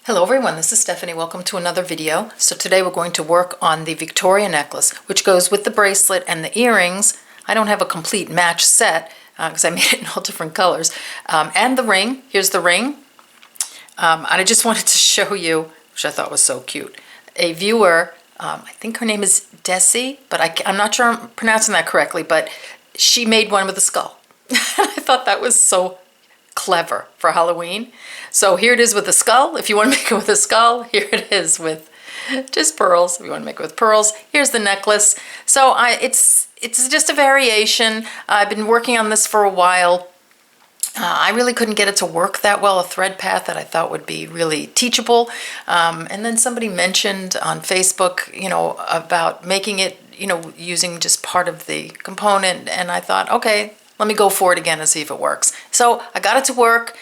Hello everyone, this is Stephanie. Welcome to another video. So today we're going to work on the Victoria necklace, which goes with the bracelet and the earrings. I don't have a complete match set because I made it in all different colors. And the ring. Here's the ring. And I just wanted to show you, which I thought was so cute, a viewer, I think her name is Desi, but I'm not sure I'm pronouncing that correctly, but she made one with a skull. I thought that was so clever for Halloween. So here it is with a skull. If you want to make it with a skull, here it is with just pearls. If you want to make it with pearls, here's the necklace. So it's just a variation. I've been working on this for a while. I really couldn't get it to work that well, a thread path that I thought would be really teachable. And then somebody mentioned on Facebook, about making it, using just part of the component. And I thought, okay, let me go for it again and see if it works. So I got it to work.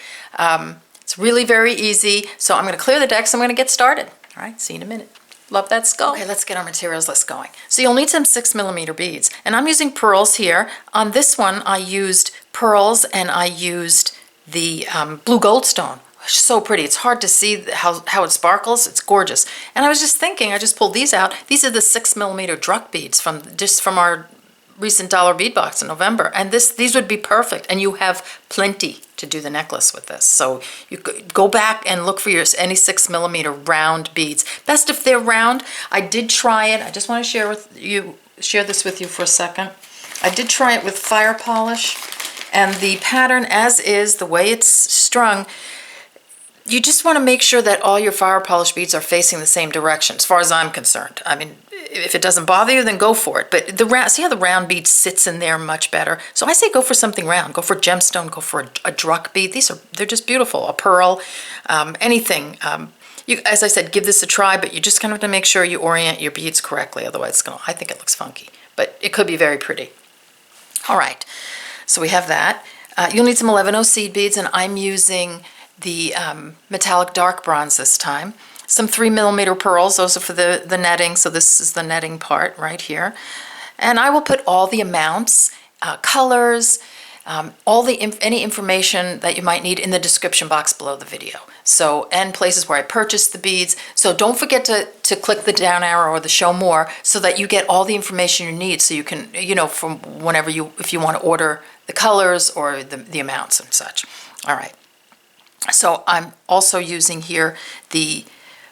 It's really very easy. So I'm going to clear the decks. I'm going to get started. All right, see you in a minute. Love that skull. Okay, let's get our materials list going. So you'll need some 6mm beads. And I'm using pearls here. On this one, I used pearls and I used the Blue Goldstone. So pretty. It's hard to see how it sparkles. It's gorgeous. And I was just thinking, I just pulled these out. These are the 6mm Druck beads from our recent dollar bead box in November, and these would be perfect, and you have plenty to do the necklace with this. So you could go back and look for any 6mm round beads. Best if they're round. I did try it. I just want to share this with you for a second. I did try it with fire polish, and the pattern as is, the way it's strung, you just want to make sure that all your fire polish beads are facing the same direction, as far as I'm concerned. I mean, if it doesn't bother you, then go for it. But see how the round bead sits in there much better? So I say go for something round. Go for gemstone. Go for a Druck bead. They're just beautiful. A pearl, anything. As I said, give this a try, but you just kind of have to make sure you orient your beads correctly. Otherwise, I think it looks funky. But it could be very pretty. All right. So we have that. You'll need some 11/0 seed beads, and I'm using the metallic dark bronze this time. Some 3mm pearls, those are for the netting, so this is the netting part right here. And I will put all the amounts, colors, any information that you might need in the description box below the video. So, and places where I purchased the beads. So don't forget to click the down arrow or the show more so that you get all the information you need, so you can, from whenever if you want to order the colors or the amounts and such. All right. So I'm also using here the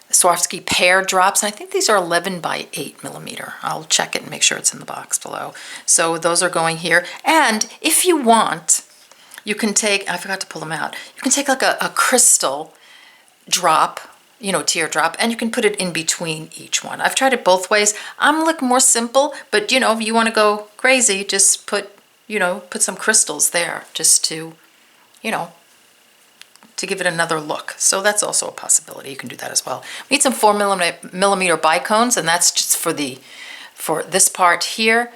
Swarovski Pear drops, and I think these are 11 by 8mm. I'll check it and make sure it's in the box below. So those are going here. And if you want, you can take, I forgot to pull them out, you can take like a crystal drop, teardrop, and you can put it in between each one. I've tried it both ways. I'm like more simple, but if you want to go crazy, just put some crystals there just to, to give it another look. So that's also a possibility. You can do that as well. We need some 4mm bicones, and that's just for this part here.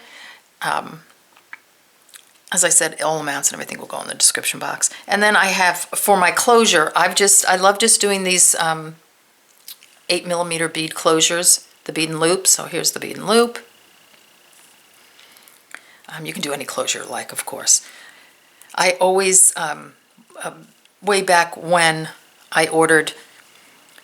As I said, all amounts and everything will go in the description box. And then I have, for my closure, I love just doing these 8mm bead closures, the bead and loop. So here's the bead and loop. You can do any closure you like, of course. I always, way back when I ordered,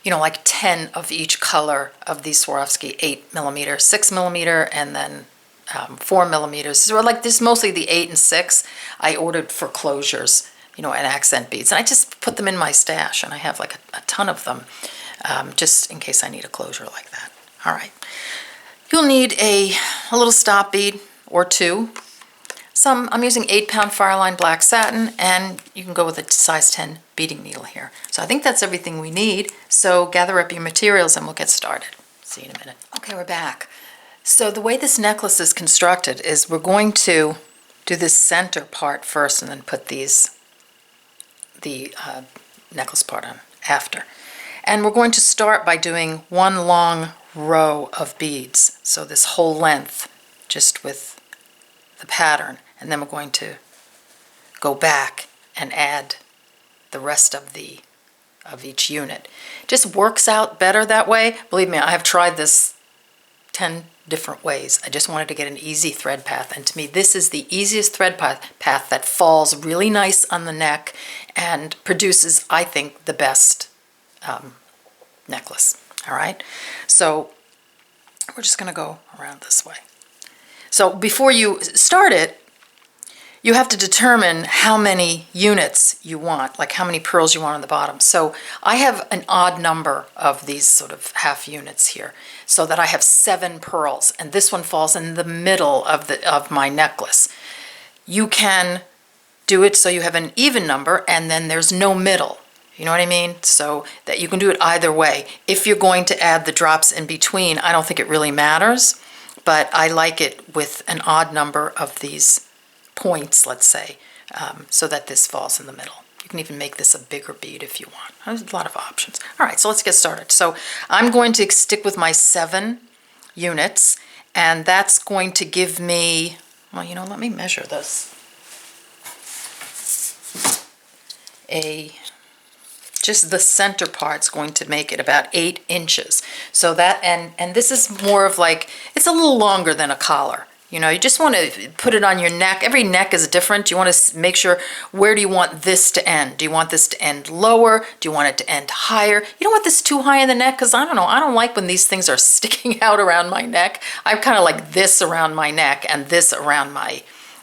like 10 of each color of these Swarovski 8mm, 6mm, and then 4mm. So like this, mostly the 8 and 6, I ordered for closures, and accent beads. And I just put them in my stash, and I have like a ton of them, just in case I need a closure like that. All right. You'll need a little stop bead or two. I'm using 8-pound Fireline black satin, and you can go with a size 10 beading needle here. So I think that's everything we need. So gather up your materials and we'll get started. See you in a minute. Okay, we're back. So the way this necklace is constructed is we're going to do this center part first and then put the necklace part on after. And we're going to start by doing one long row of beads. So this whole length, just with the pattern. And then we're going to go back and add the rest of each unit. It just works out better that way. Believe me, I have tried this 10 different ways. I just wanted to get an easy thread path, and to me this is the easiest thread path that falls really nice on the neck and produces, I think, the best necklace. All right, so we're just going to go around this way. So before you start it, you have to determine how many units you want, like how many pearls you want on the bottom. So I have an odd number of these sort of half units here, so that I have 7 pearls, and this one falls in the middle of my necklace. You can do it so you have an even number, and then there's no middle. You know what I mean? So that you can do it either way. If you're going to add the drops in between, I don't think it really matters, but I like it with an odd number of these points, let's say, so that this falls in the middle. You can even make this a bigger bead if you want. There's a lot of options. All right, so let's get started. So I'm going to stick with my 7 units, and that's going to give me, well, you know, let me measure this. Just the center part's going to make it about 8 inches. So that, and this is more of like, it's a little longer than a collar. You know, you just want to put it on your neck. Every neck is different. You want to make sure, where do you want this to end? Do you want this to end lower? Do you want it to end higher? You don't want this too high in the neck, because I don't know, I don't like when these things are sticking out around my neck. I kind of like this around my neck and this around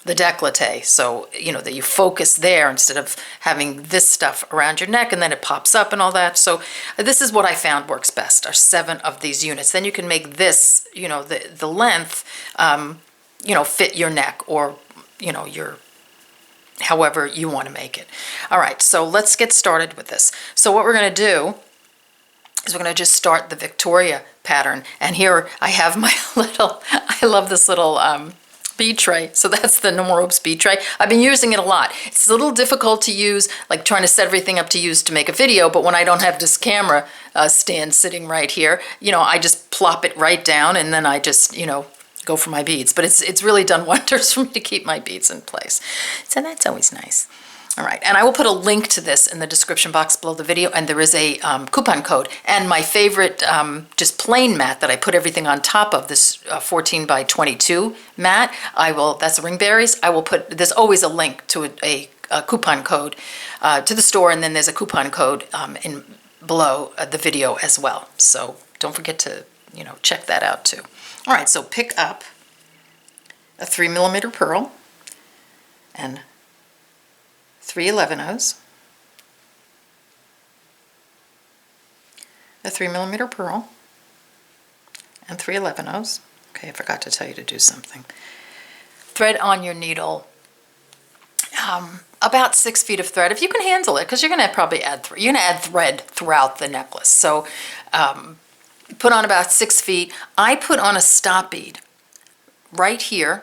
the décolleté. So, you know, that you focus there instead of having this stuff around your neck and then it pops up and all that. So this is what I found works best, are 7 of these units. Then you can make this, you know, the length, you know, fit your neck, or, you know, your, however you want to make it. All right, so let's get started with this. So what we're going to do is we're going to just start the Victoria pattern. And here I have my little, I love this little bead tray. So that's the No More Ropes bead tray. I've been using it a lot. It's a little difficult to use, like trying to set everything up to use to make a video, but when I don't have this camera stand sitting right here, you know, I just plop it right down, and then I just, you know, go for my beads. But it's really done wonders for me to keep my beads in place. So that's always nice. All right, and I will put a link to this in the description box below the video, and there is a coupon code. And my favorite just plain mat that I put everything on top of, this 14 by 22 mat, that's Ringberries. I will put, there's always a link to a coupon code to the store, and then there's a coupon code in below the video as well. So don't forget to, you know, check that out too. All right, so pick up a 3mm pearl and 3 11/0, a 3mm pearl and 3 11/0. Okay, I forgot to tell you to do something. Thread on your needle about 6 feet of thread, if you can handle it, because you're going to probably add thread throughout the necklace. So put on about 6 feet. I put on a stop bead right here,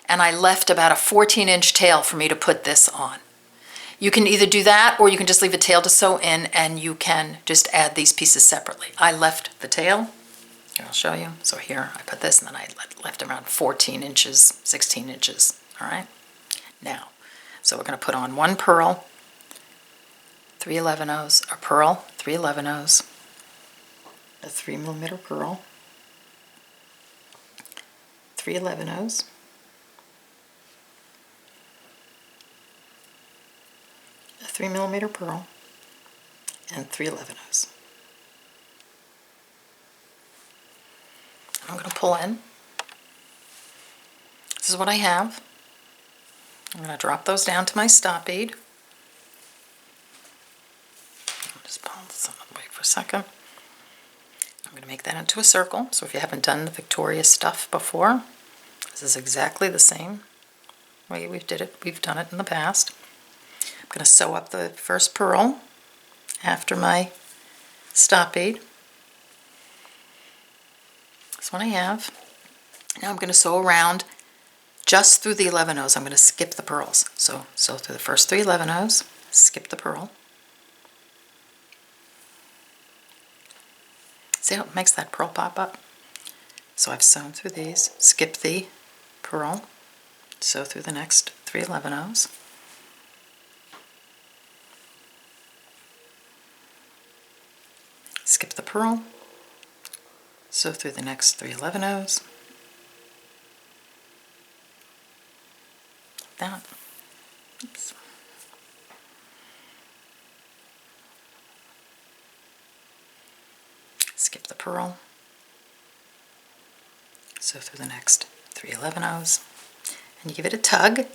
and I left about a 14-inch tail for me to put this on. You can either do that, or you can just leave a tail to sew in, and you can just add these pieces separately. I left the tail. Here, I'll show you. So here, I put this, and then I left around 14 inches, 16 inches. All right? Now, so we're going to put on 1 pearl, 3 11/0, a pearl, 3 11/0, a 3mm pearl, 3 11/0, a 3mm pearl, and 3 11/0. I'm going to pull in. This is what I have. I'm going to drop those down to my stop bead. I'll just pull this away for a second. I'm going to make that into a circle. So if you haven't done the Victoria stuff before, this is exactly the same way we've done it in the past. I'm going to sew up the first pearl after my stop bead. This one I have. Now I'm going to sew around just through the 11/0. I'm going to skip the pearls. So sew through the first 3 11/0, skip the pearl. See how it makes that pearl pop up? So I've sewn through these, skip the pearl, sew through the next 3 11/0. Skip the pearl, sew through the next 3 11/0. That. Oops. skip the pearl, sew through the next 3 11-ohs, and you give it a tug,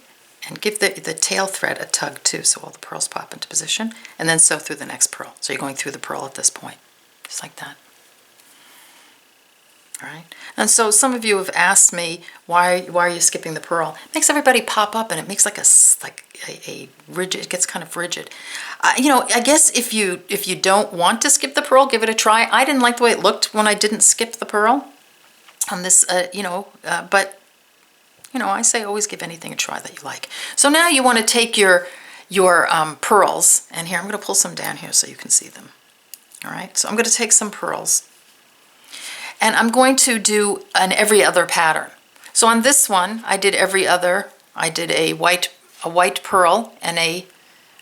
and give the tail thread a tug too, so all the pearls pop into position, and then sew through the next pearl. So you're going through the pearl at this point, just like that. All right. And so some of you have asked me, why are you skipping the pearl? It makes everybody pop up, and it makes like a rigid, it gets kind of rigid. You know, I guess if you don't want to skip the pearl, give it a try. I didn't like the way it looked when I didn't skip the pearl on this, but you know, I say always give anything a try that you like. So now you want to take your pearls, and here I'm going to pull some down here so you can see them. All right, so I'm going to take some pearls, and I'm going to do an every other pattern. So on this one, I did every other. I did a white pearl and a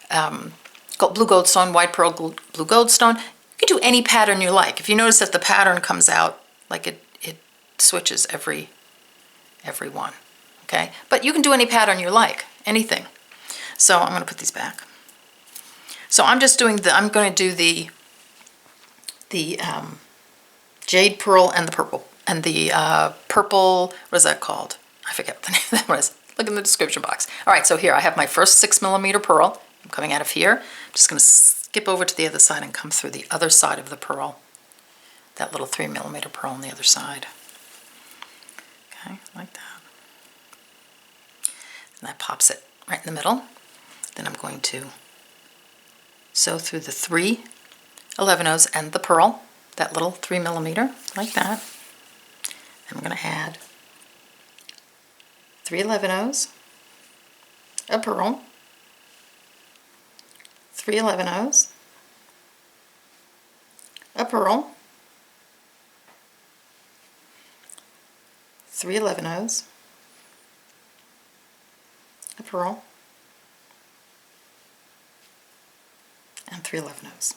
blue goldstone, white pearl, blue goldstone. You can do any pattern you like. If you notice that the pattern comes out like it switches every one. Okay, but you can do any pattern you like, anything. So I'm going to put these back. So I'm just doing I'm going to do the jade pearl and the purple, and the purple, what is that called? I forget what the name of that was. Look in the description box. All right, so here I have my first 6mm pearl. I'm coming out of here. I'm just going to skip over to the other side and come through the other side of the pearl. That little 3mm pearl on the other side. Okay, like that. And that pops it right in the middle. Then I'm going to sew through the 3 11-ohs and the pearl, that little 3mm, like that. And I'm going to add 3 11-ohs, a pearl, 3 11-ohs, a pearl, 3 11-ohs, a pearl, and 3 11-ohs.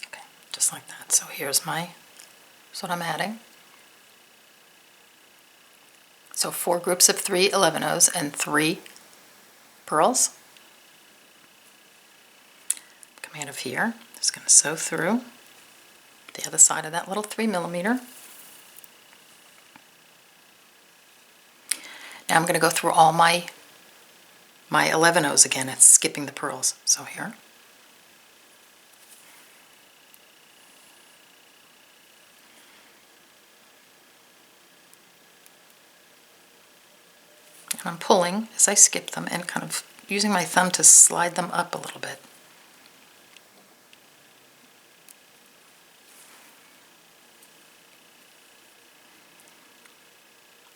Okay, just like that. So here's what I'm adding. So 4 groups of 3 11-ohs and 3 pearls. Coming out of here, just going to sew through the other side of that little 3mm. Now I'm going to go through all my 11-ohs again. It's skipping the pearls. So here. And I'm pulling as I skip them and kind of using my thumb to slide them up a little bit.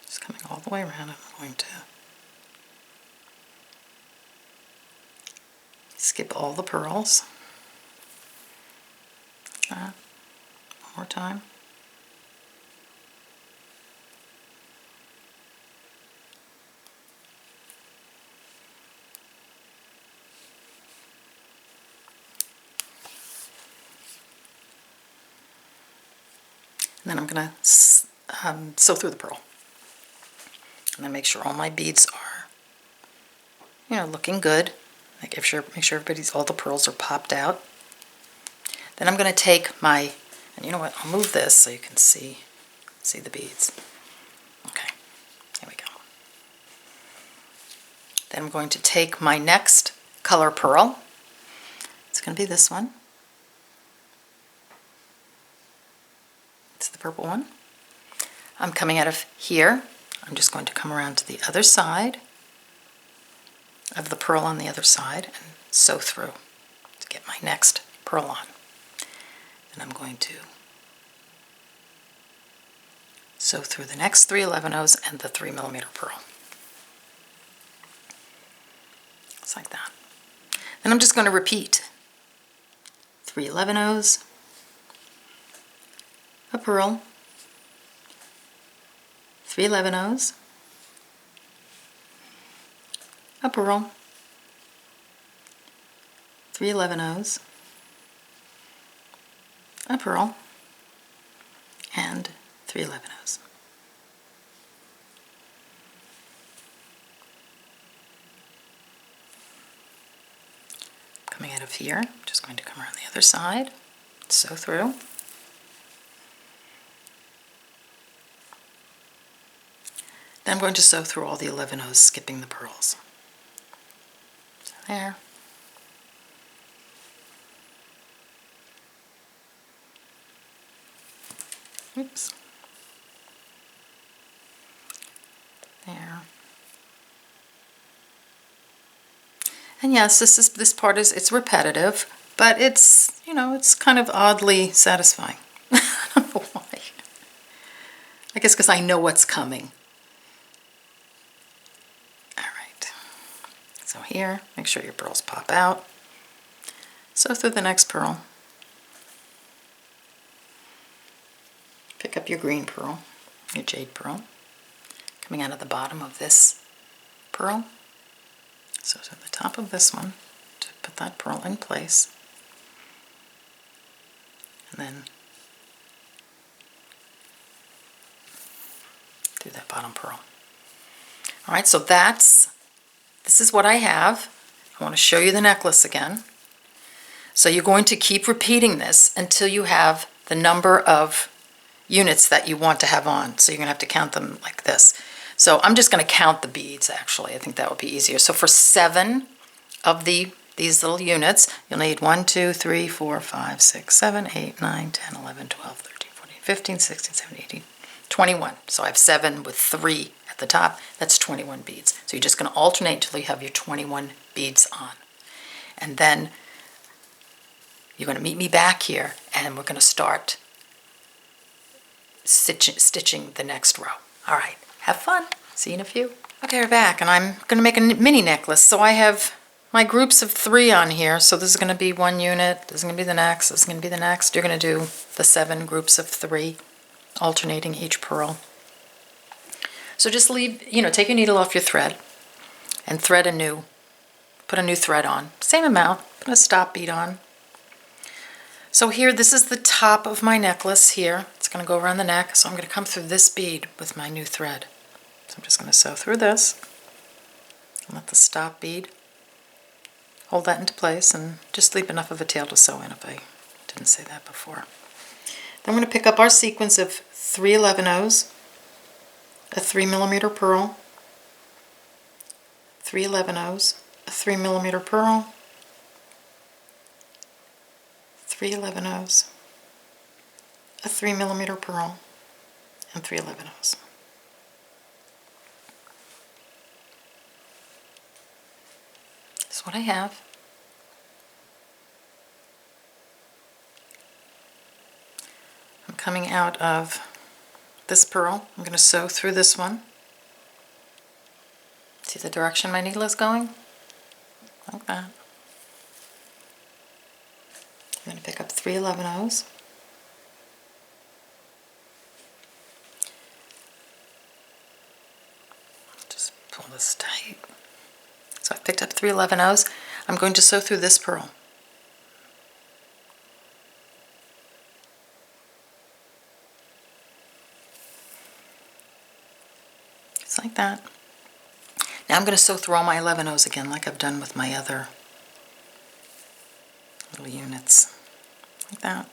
Just coming all the way around, I'm going to skip all the pearls. One more time. And then I'm going to sew through the pearl. And then make sure all my beads are, looking good. Make sure all the pearls are popped out. Then I'm going to take and you know what, I'll move this so you can see the beads. Okay, here we go. Then I'm going to take my next color pearl. It's going to be this one. It's the purple one. I'm coming out of here. I'm just going to come around to the other side of the pearl on the other side and sew through to get my next pearl on. Then I'm going to sew through the next 3 11-ohs and the 3mm pearl. Just like that. Then I'm just going to repeat 3 11-ohs, a pearl, 3 11-ohs, a pearl, 3 11-ohs, a pearl, and 3 11-ohs. Coming out of here, I'm just going to come around the other side, sew through. Then I'm going to sew through all the 11 O's, skipping the pearls. So there. Oops. There. And yes, this part it's repetitive, but it's, you know, it's kind of oddly satisfying. I don't know why. I guess because I know what's coming. All right. So here, make sure your pearls pop out. Sew through the next pearl. Pick up your green pearl, your jade pearl, coming out of the bottom of this pearl. So to the top of this one to put that pearl in place. And then do that bottom pearl. All right, so this is what I have. I want to show you the necklace again. So you're going to keep repeating this until you have the number of units that you want to have on. So you're going to have to count them like this. So I'm just going to count the beads, actually. I think that would be easier. So for 7 of these little units, you'll need 1, 2, 3, 4, 5, 6, 7, 8, 9, 10, 11, 12, 13, 14, 15, 16, 17, 18, 21. So I have 7 with 3 at the top. That's 21 beads. So you're just going to alternate until you have your 21 beads on. And then you're going to meet me back here, and we're going to start stitching the next row. All right. Have fun. See you in a few. Okay, we're back, and I'm going to make a mini necklace. So I have my groups of 3 on here. So this is going to be 1 unit. This is going to be the next. This is going to be the next. You're going to do the 7 groups of 3, alternating each pearl. So just leave, take your needle off your thread and thread put a new thread on. Same amount. Put a stop bead on. So here, this is the top of my necklace here. It's going to go around the neck. So I'm going to come through this bead with my new thread. So I'm just going to sew through this and let the stop bead hold that into place, and just leave enough of a tail to sew in if I didn't say that before. Then I'm going to pick up our sequence of 3 11-O's, a 3mm pearl, 3 11-O's, a 3mm pearl, 3 11-O's, a 3mm pearl, and 3 11-O's. That's what I have. I'm coming out of this pearl. I'm going to sew through this one. See the direction my needle is going? Like that. I'm going to pick up 3 11-O's. Just pull this tight. So I picked up 3 11-O's. I'm going to sew through this pearl. Just like that. Now I'm going to sew through all my 11-O's again, like I've done with my other little units. Like that.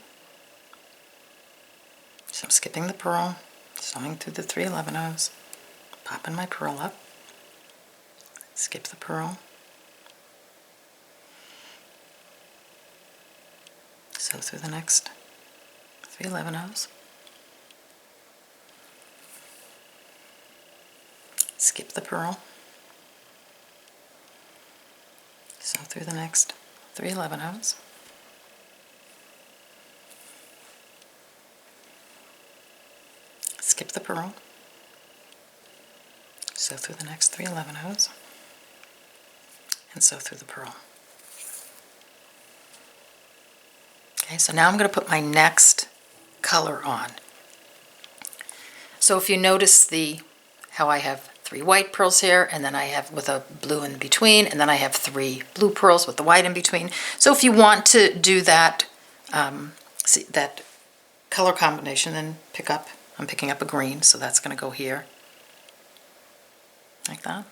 So I'm skipping the pearl, sewing through the 3 11-O's, popping my pearl up. Skip the pearl, sew through the next 3 11-O's, skip the pearl, sew through the next 3 11-O's, skip the pearl, sew through the next 3 11-O's, and sew through the pearl. Okay, so now I'm going to put my next color on. So if you notice how I have 3 white pearls here, and then I have with a blue in between, and then I have 3 blue pearls with the white in between. So if you want to do that, that color combination, then I'm picking up a green, so that's going to go here, like that.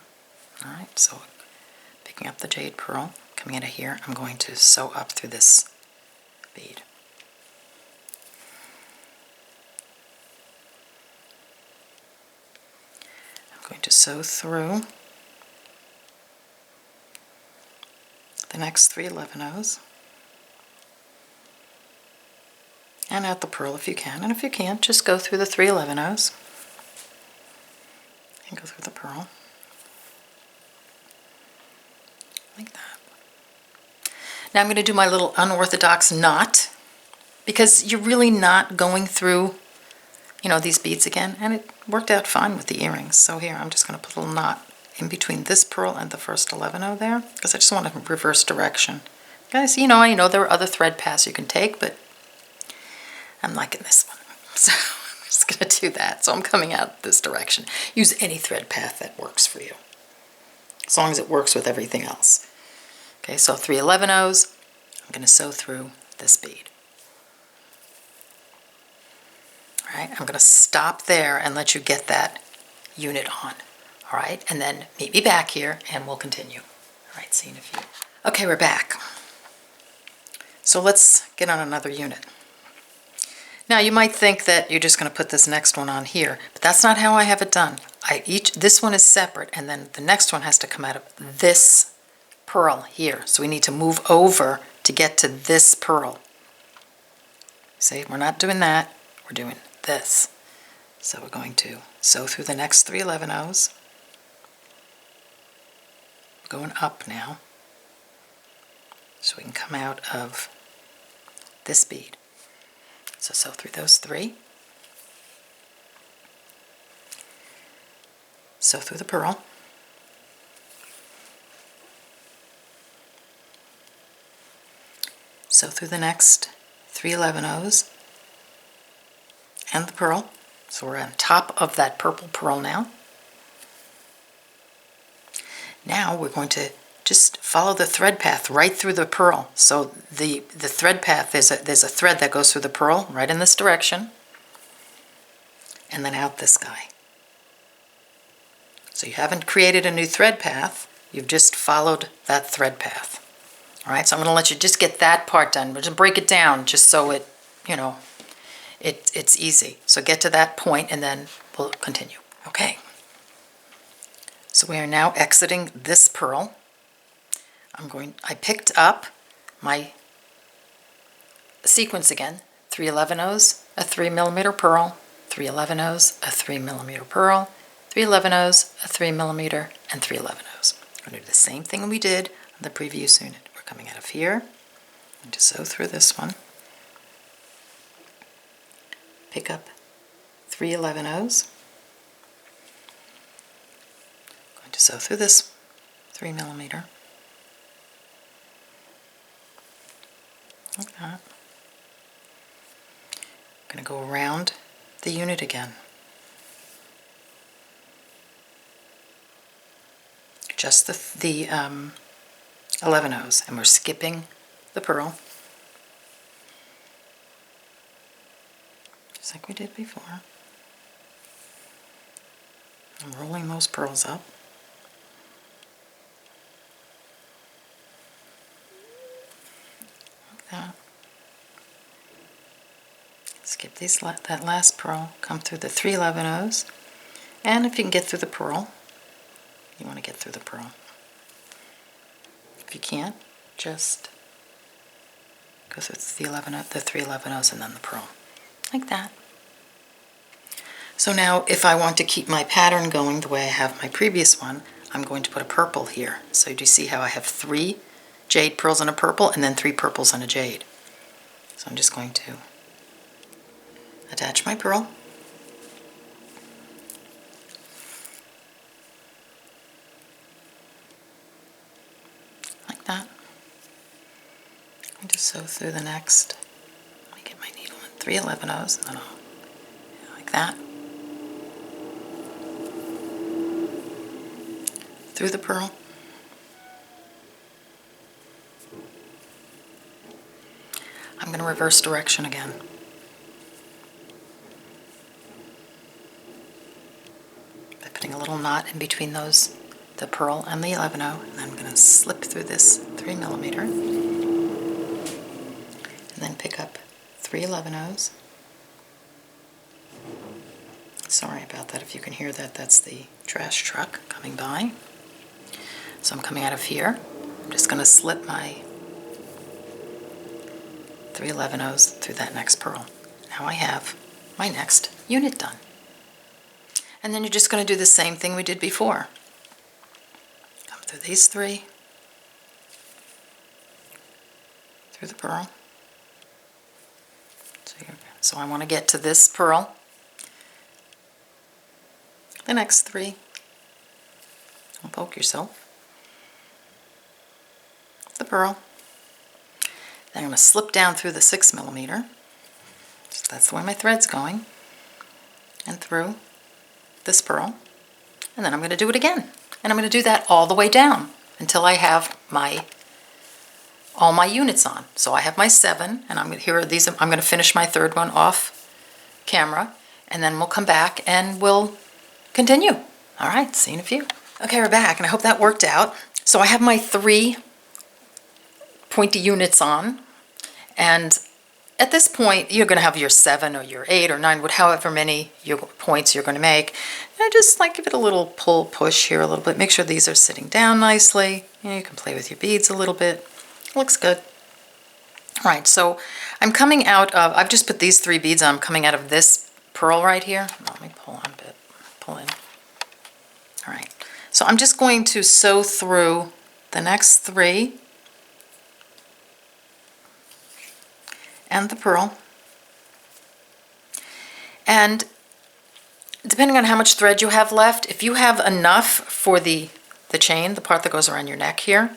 All right, so picking up the jade pearl, coming out of here, I'm going to sew up through this bead. I'm going to sew through the next 3 11-ohs and out the pearl if you can, and if you can't, just go through the 3 11-ohs and go through the pearl like that. Now I'm going to do my little unorthodox knot, because you're really not going through, you know, these beads again, and it worked out fine with the earrings. So here I'm just going to put a little knot in between this pearl and the first 11-oh there, because I just want to reverse direction. Guys, you know, I know there are other thread paths you can take, but I'm liking this one. So I'm just going to do that. So I'm coming out this direction. Use any thread path that works for you, as long as it works with everything else. Okay, so 3 11-ohs, I'm going to sew through this bead. All right, I'm going to stop there and let you get that unit on. All right, and then meet me back here and we'll continue. All right, see you in a few. Okay, we're back. So let's get on another unit. Now you might think that you're just going to put this next one on here, but that's not how I have it done. This one is separate, and then the next one has to come out of this pearl here. So we need to move over to get to this pearl. See, we're not doing that, we're doing this. So we're going to sew through the next 3 11-ohs. Going up now, so we can come out of this bead. So sew through those 3. Sew through the pearl. Sew through the next 3 11-ohs and the pearl. So we're on top of that purple pearl now. Now we're going to just follow the thread path right through the pearl. So the thread path, there's a thread that goes through the pearl right in this direction, and then out this guy. So you haven't created a new thread path, you've just followed that thread path. All right, so I'm going to let you just get that part done. We'll just break it down just so it, you know, it's easy. So get to that point and then we'll continue. Okay. So we are now exiting this pearl. I picked up my sequence again, 3 11-ohs, a 3mm pearl, 3 11-ohs, a 3mm pearl, 3 11-ohs, a 3mm, and 3 11-ohs. We're going to do the same thing we did on the previous unit. We're coming out of here, I'm going to sew through this one, pick up 3 11-ohs, going to sew through this 3mm, like that. I'm going to go around the unit again. Just the 11-ohs, and we're skipping the pearl, just like we did before. I'm rolling those pearls up. Like that. Skip that last pearl, come through the 3 11-ohs, and if you can get through the pearl, you want to get through the pearl. If you can't, just go through the 3 11-ohs and then the pearl, like that. So now if I want to keep my pattern going the way I have my previous one, I'm going to put a purple here. So do you see how I have 3 jade pearls and a purple, and then 3 purples and a jade? So I'm just going to attach my pearl. Like that. And just sew through the next, let me get my needle in, 3 11-ohs, and then I'll, like that. Through the pearl. I'm going to reverse direction again. By putting a little knot in between those the pearl and the 11-0, and I'm going to slip through this 3mm, and then pick up 3 11-0s. Sorry about that if you can hear that, that's the trash truck coming by. So I'm coming out of here. I'm just going to slip my 3 11-0s through that next pearl. Now I have my next unit done. And then you're just going to do the same thing we did before. Come through these 3, through the pearl. So I want to get to this pearl, the next 3. Don't poke yourself. The pearl. Then I'm going to slip down through the 6mm. So that's the way my thread's going. And through this pearl. And then I'm going to do it again. And I'm going to do that all the way down until I have all my units on. So I have my 7, and I'm going to finish my 3rd one off camera, and then we'll come back and we'll continue. All right, see you in a few. Okay, we're back, and I hope that worked out. So I have my 3 pointy units on, and at this point you're going to have your 7 or your 8 or 9, however many points you're going to make. And just like give it a little pull, push here a little bit. Make sure these are sitting down nicely. You can play with your beads a little bit. Looks good. All right, so I'm coming out of, I've just put these 3 beads on. I'm coming out of this pearl right here. Let me pull on a bit. Pull in. All right, so I'm just going to sew through the next 3 and the pearl. And depending on how much thread you have left, if you have enough for the chain, the part that goes around your neck here,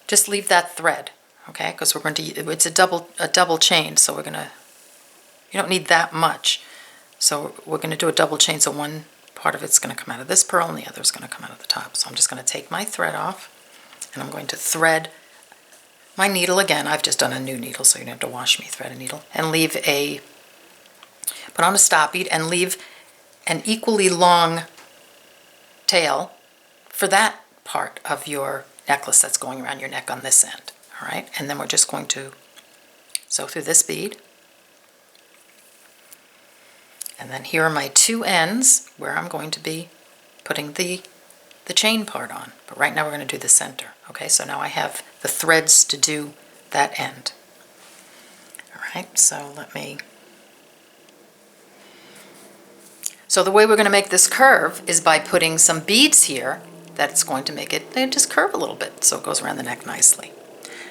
just leave that thread, okay? Because we're going to, it's a double chain, so you don't need that much. So we're going to do a double chain, so one part of it's going to come out of this pearl and the other is going to come out of the top. So I'm just going to take my thread off, and I'm going to thread my needle again. I've just done a new needle, so you don't have to wash me, thread a needle, and put on a stop bead and leave an equally long tail for that part of your necklace that's going around your neck on this end. All right, and then we're just going to sew through this bead. And then here are my 2 ends where I'm going to be putting the chain part on. But right now we're going to do the center. Okay, so now I have the threads to do that end. All right, so so the way we're going to make this curve is by putting some beads here that's going to make it just curve a little bit so it goes around the neck nicely.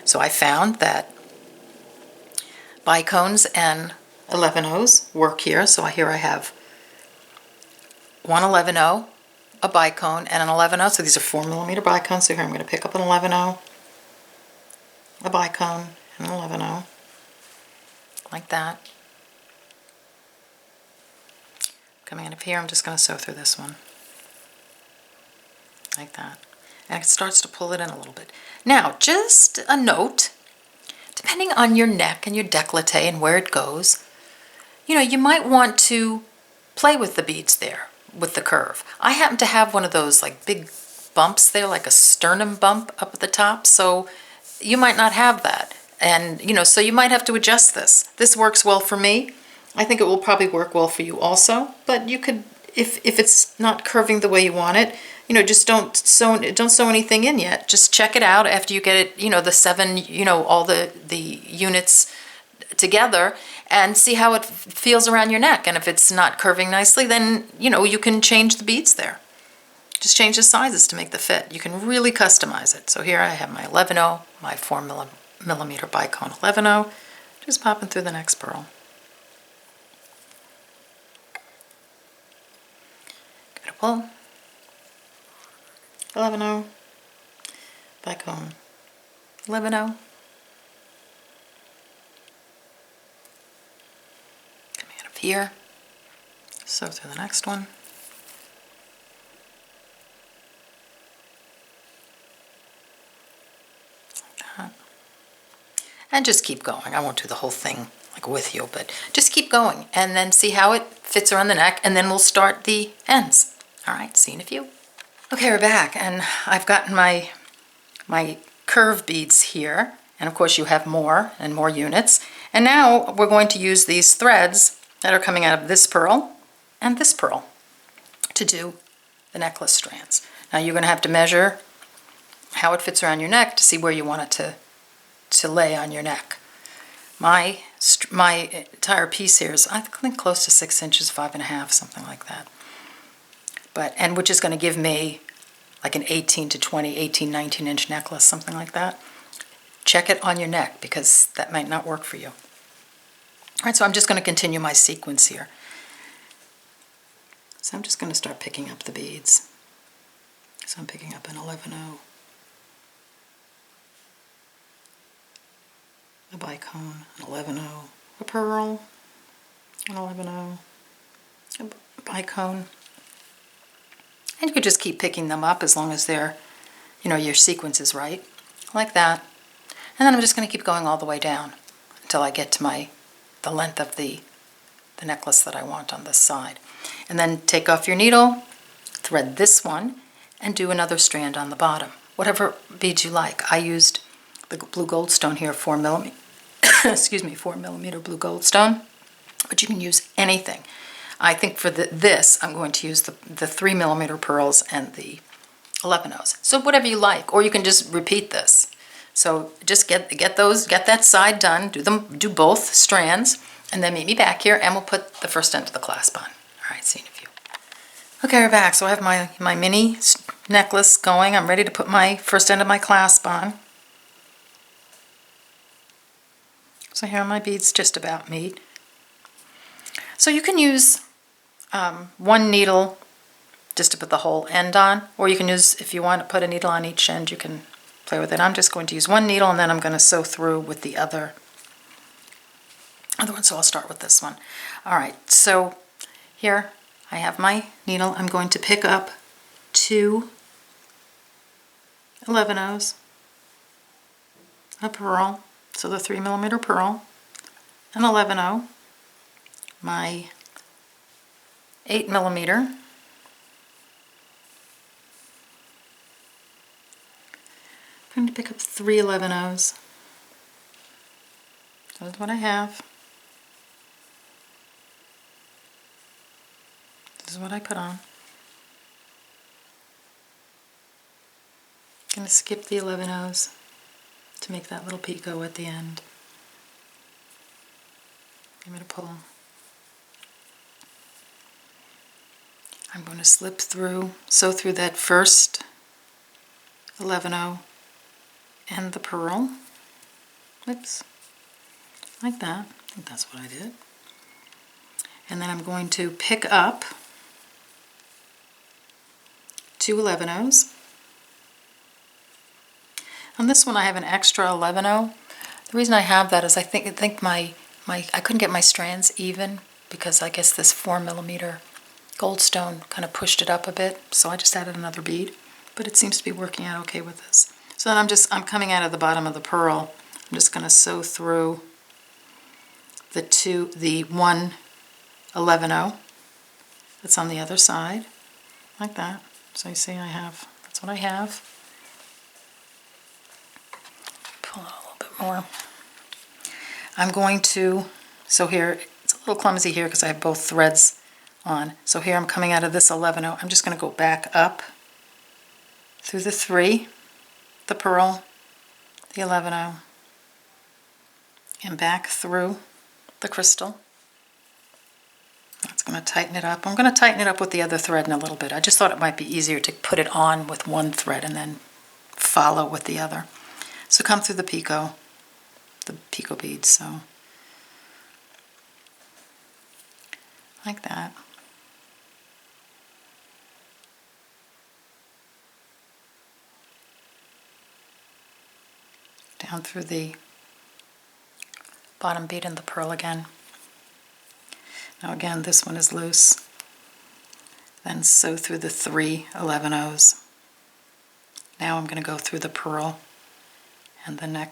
So I found that bicones and 11-0s work here. So here I have one 11-0, a bicone, and an 11-0. So these are 4mm bicones. So here I'm going to pick up an 11-0, a bicone, and an 11-0, like that. Coming out of here, I'm just going to sew through this one, like that. And it starts to pull it in a little bit. Now, just a note, depending on your neck and your décolleté and where it goes, you might want to play with the beads there, with the curve. I happen to have one of those like big bumps there, like a sternum bump up at the top, so you might not have that. And, so you might have to adjust this. This works well for me. I think it will probably work well for you also, but you could, if it's not curving the way you want it, just don't sew anything in yet. Just check it out after you get it, the 7, all the units together, and see how it feels around your neck. And if it's not curving nicely, then, you can change the beads there. Just change the sizes to make the fit. You can really customize it. So here I have my 11-0, my 4mm bicone 11-0, just popping through the next pearl. Give it a pull. 11-0, bicone 11-0. Coming out of here, sew through the next one. Like that. And just keep going. I won't do the whole thing like with you, but just keep going and then see how it fits around the neck, and then we'll start the ends. All right, see you in a few. Okay, we're back, and I've gotten my curve beads here, and of course you have more and more units. And now we're going to use these threads that are coming out of this pearl and this pearl to do the necklace strands. Now you're going to have to measure how it fits around your neck to see where you want it to lay on your neck. My entire piece here is, I think, close to 6 inches, 5.5, something like that. And which is going to give me like an 18 to 20, 18, 19 inch necklace, something like that. Check it on your neck because that might not work for you. All right, so I'm just going to continue my sequence here. So I'm just going to start picking up the beads. So I'm picking up an 11-0, a bicone, an 11-0, a pearl, an 11-0, a bicone. And you could just keep picking them up as long as they're, your sequence is right, like that. And then I'm just going to keep going all the way down until I get to the length of the necklace that I want on this side. And then take off your needle, thread this one, and do another strand on the bottom. Whatever beads you like. I used the Blue Goldstone here, 4mm, excuse me, 4mm Blue Goldstone, but you can use anything. I think for this, I'm going to use the 3mm pearls and the 11-0s. So whatever you like, or you can just repeat this. So just get that side done, do both strands, and then meet me back here, and we'll put the first end of the clasp on. All right, see you in a few. Okay, we're back. So I have my mini necklace going. I'm ready to put my first end of my clasp on. So here are my beads just about meet. So you can use one needle just to put the whole end on, or you can use, if you want to put a needle on each end, you can play with it. I'm just going to use one needle, and then I'm going to sew through with the other one, so I'll start with this one. All right, so here I have my needle. I'm going to pick up 2 11-0s, a pearl, so the 3mm pearl, an 11-0, my 8mm, I'm going to pick up 3 11-0s. That's what I have. This is what I put on. I'm going to skip the 11-0s to make that little picot at the end. Give it a pull. I'm going to slip through, sew through that first 11-0 and the pearl. Oops. Like that. I think that's what I did. And then I'm going to pick up 2 11-0s. On this one I have an extra 11-0. The reason I have that is I think I couldn't get my strands even because I guess this 4mm Goldstone kind of pushed it up a bit, so I just added another bead, but it seems to be working out okay with this. So then I'm coming out of the bottom of the pearl. I'm just going to sew through the 1 11-0 that's on the other side, like that. So you see that's what I have. Pull out a little bit more. I'm going to, so here, it's a little clumsy here because I have both threads on. So here I'm coming out of this 11-0. I'm just going to go back up through the 3, the pearl, the 11-0, and back through the crystal. That's going to tighten it up. I'm going to tighten it up with the other thread in a little bit. I just thought it might be easier to put it on with one thread and then follow with the other. So come through the picot beads, so like that. Down through the bottom bead and the pearl again. Now again, this one is loose. Then sew through the 3 11-0s. Now I'm going to go through the pearl and I'm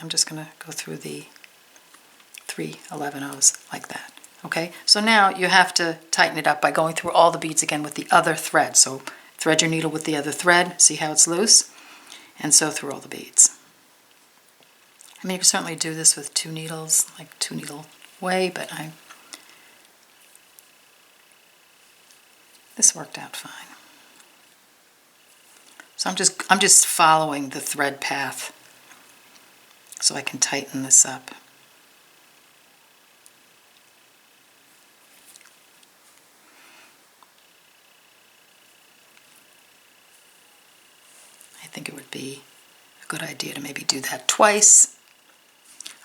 just going to go through the 3 11-0s like that. Okay, so now you have to tighten it up by going through all the beads again with the other thread. So thread your needle with the other thread, see how it's loose, and sew through all the beads. I mean, you can certainly do this with 2 needles, like 2 needle way, but this worked out fine. So I'm just following the thread path so I can tighten this up. I think it would be a good idea to maybe do that twice.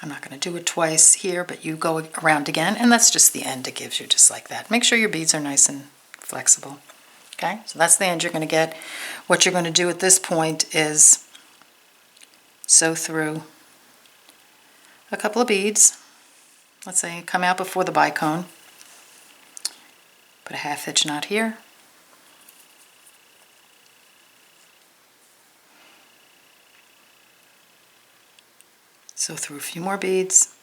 I'm not going to do it twice here, but you go around again, and that's just the end it gives you, just like that. Make sure your beads are nice and flexible. Okay, so that's the end you're going to get. What you're going to do at this point is sew through a couple of beads. Let's say come out before the bicone. Put a half hitch knot here. Sew through a few more beads.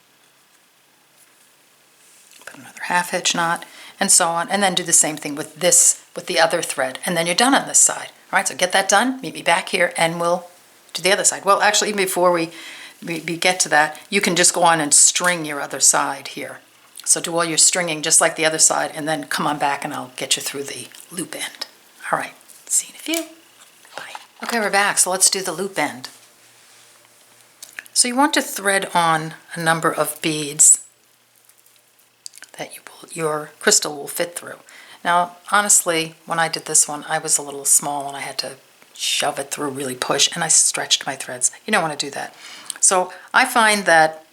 Put another half hitch knot, and so on, and then do the same thing with the other thread, and then you're done on this side. All right, so get that done, meet me back here, and we'll do the other side. Well, actually, even before we get to that, you can just go on and string your other side here. So do all your stringing just like the other side, and then come on back and I'll get you through the loop end. All right, see you in a few. Bye. Okay, we're back, so let's do the loop end. So you want to thread on a number of beads that your crystal will fit through. Now, honestly, when I did this one, I was a little small and I had to shove it through, really push, and I stretched my threads. You don't want to do that. So I find that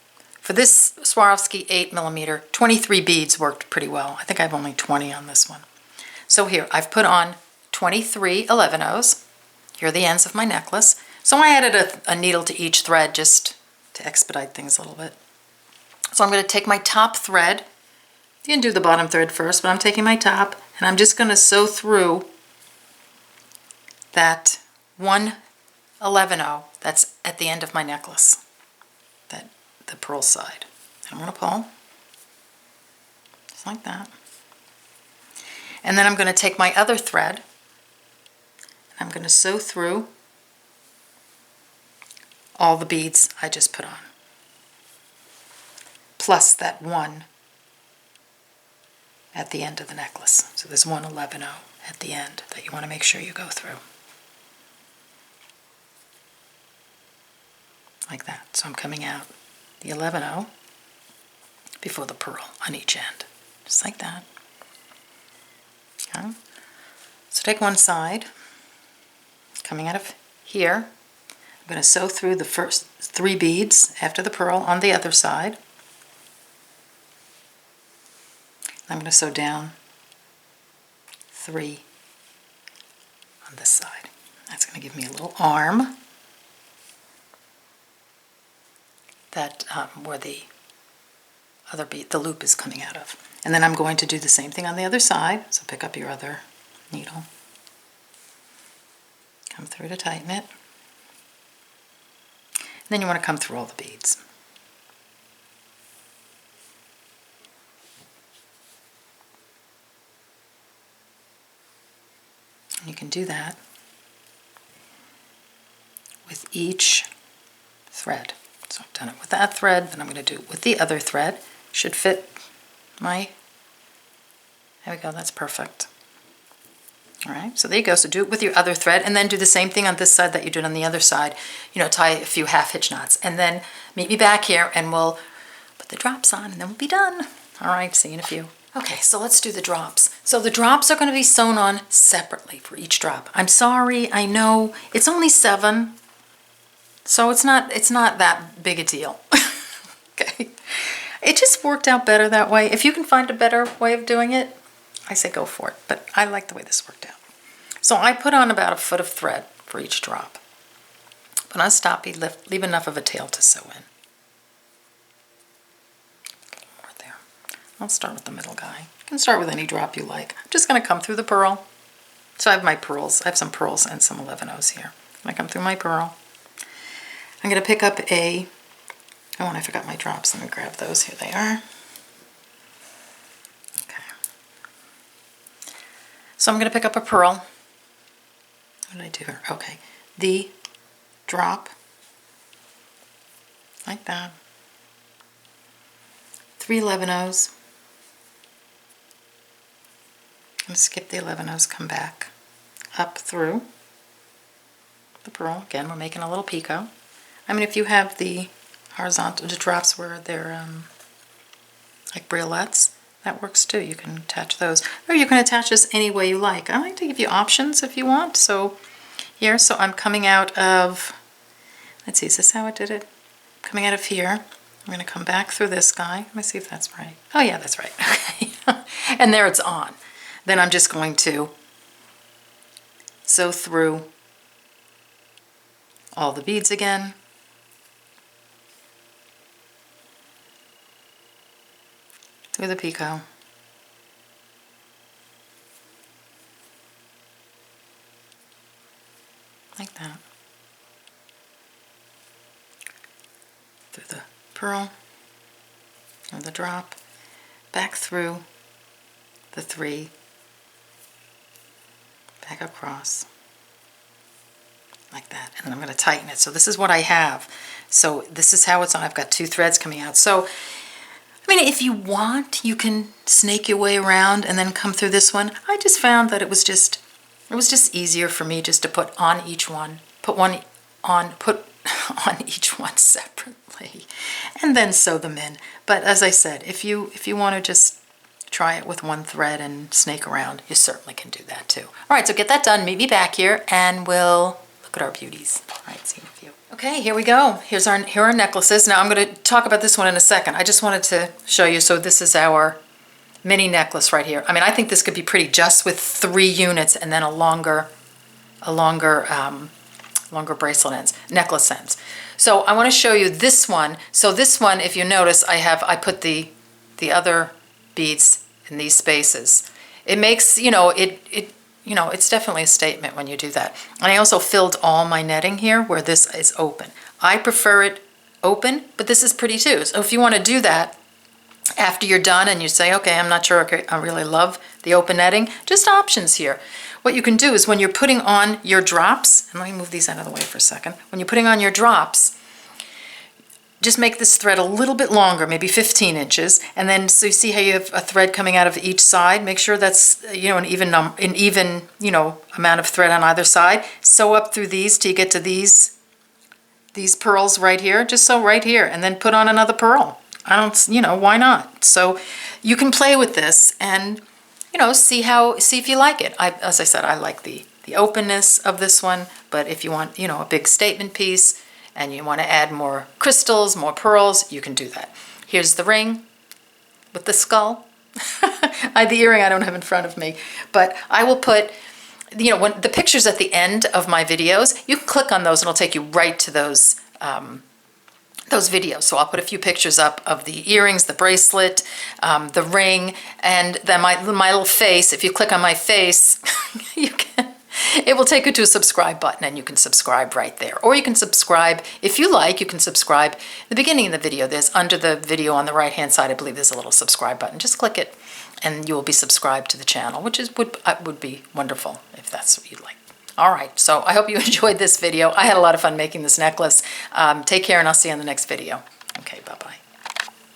for this Swarovski 8mm, 23 beads worked pretty well. I think I have only 20 on this one. So here, I've put on 23 11/0s. Here are the ends of my necklace. So I added a needle to each thread just to expedite things a little bit. So I'm going to take my top thread. You can do the bottom thread first, but I'm taking my top, and I'm just going to sew through that 1 11/0 that's at the end of my necklace, the pearl side. I'm going to pull, just like that. And then I'm going to take my other thread, and I'm going to sew through all the beads I just put on, plus that one at the end of the necklace. So there's 1 11/0 at the end that you want to make sure you go through. Like that. So I'm coming out the 11/0 before the pearl on each end. Just like that. Okay. So take one side, coming out of here. I'm going to sew through the first 3 beads after the pearl on the other side. I'm going to sew down 3 on this side. That's going to give me a little arm that where the other bead, the loop is coming out of. And then I'm going to do the same thing on the other side. So pick up your other needle, come through to tighten it. And then you want to come through all the beads. And you can do that with each thread. So I've done it with that thread, then I'm going to do it with the other thread. Should fit my, there we go, that's perfect. All right, so there you go. So do it with your other thread, and then do the same thing on this side that you did on the other side. You know, tie a few half hitch knots, and then meet me back here, and we'll put the drops on, and then we'll be done. All right, see you in a few. Okay, so let's do the drops. So the drops are going to be sewn on separately for each drop. I'm sorry, I know it's only 7, so it's not that big a deal. Okay, it just worked out better that way. If you can find a better way of doing it, I say go for it, but I like the way this worked out. So I put on about 1 foot of thread for each drop. Put on a stoppie, leave enough of a tail to sew in. More there. I'll start with the middle guy. You can start with any drop you like. I'm just going to come through the pearl. So I have my pearls. I have some pearls and some 11/0s here. I'm going to come through my pearl. I'm going to pick up a, oh, and I forgot my drops. Let me grab those. Here they are. So I'm going to pick up a pearl, What did I do here? Okay, the drop, like that. 3 11-ohs. I'm going to skip the 11-ohs, come back up through the pearl. Again, we're making a little picot. I mean, if you have the horizontal, the drops where they're like bracelets, that works too. You can attach those. Or you can attach this any way you like. I like to give you options if you want. So here, so I'm coming out of, let's see, is this how I did it? Coming out of here. I'm going to come back through this guy. Let me see if that's right. Oh yeah, that's right. And there it's on. Then I'm just going to sew through all the beads again. Through the picot. Like that. Through the pearl, or the drop, back through the 3, back across, like that. And then I'm going to tighten it. So this is what I have. So this is how it's on. I've got 2 threads coming out. So I mean, if you want, you can snake your way around and then come through this one. I just found that it was just easier for me just to put on each one, put on each one separately, and then sew them in. But as I said, if you want to just try it with 1 thread and snake around, you certainly can do that too. All right, so get that done. Meet me back here, and we'll look at our beauties. All right, see you in a few. Okay, here we go. Here are our necklaces. Now I'm going to talk about this one in a second. I just wanted to show you. So this is our mini necklace right here. I mean, I think this could be pretty just with 3 units and then a longer bracelet ends, necklace ends. So I want to show you this one. So this one, if you notice, I put the other beads in these spaces. It makes, it's definitely a statement when you do that. And I also filled all my netting here where this is open. I prefer it open, but this is pretty too. So if you want to do that after you're done and you say, okay, I'm not sure I really love the open netting, just options here. What you can do is when you're putting on your drops, and let me move these out of the way for a second. When you're putting on your drops, just make this thread a little bit longer, maybe 15 inches, and then so you see how you have a thread coming out of each side. Make sure that's an even amount of thread on either side. Sew up through these till you get to these pearls right here. Just sew right here, and then put on another pearl. Why not? So you can play with this and see if you like it. As I said, I like the openness of this one, but if you want a big statement piece, and you want to add more crystals, more pearls, you can do that. Here's the ring with the skull. The earring I don't have in front of me, but I will put, when the pictures at the end of my videos, you can click on those and it'll take you right to those videos. So I'll put a few pictures up of the earrings, the bracelet, the ring, and then my little face. If you click on my face, it will take you to a subscribe button and you can subscribe right there. Or you can subscribe, if you like, you can subscribe. At the beginning of the video, there's under the video on the right hand side, I believe there's a little subscribe button. Just click it and you will be subscribed to the channel, which would be wonderful if that's what you'd like. All right, so I hope you enjoyed this video. I had a lot of fun making this necklace. Take care and I'll see you in the next video. Okay, bye-bye.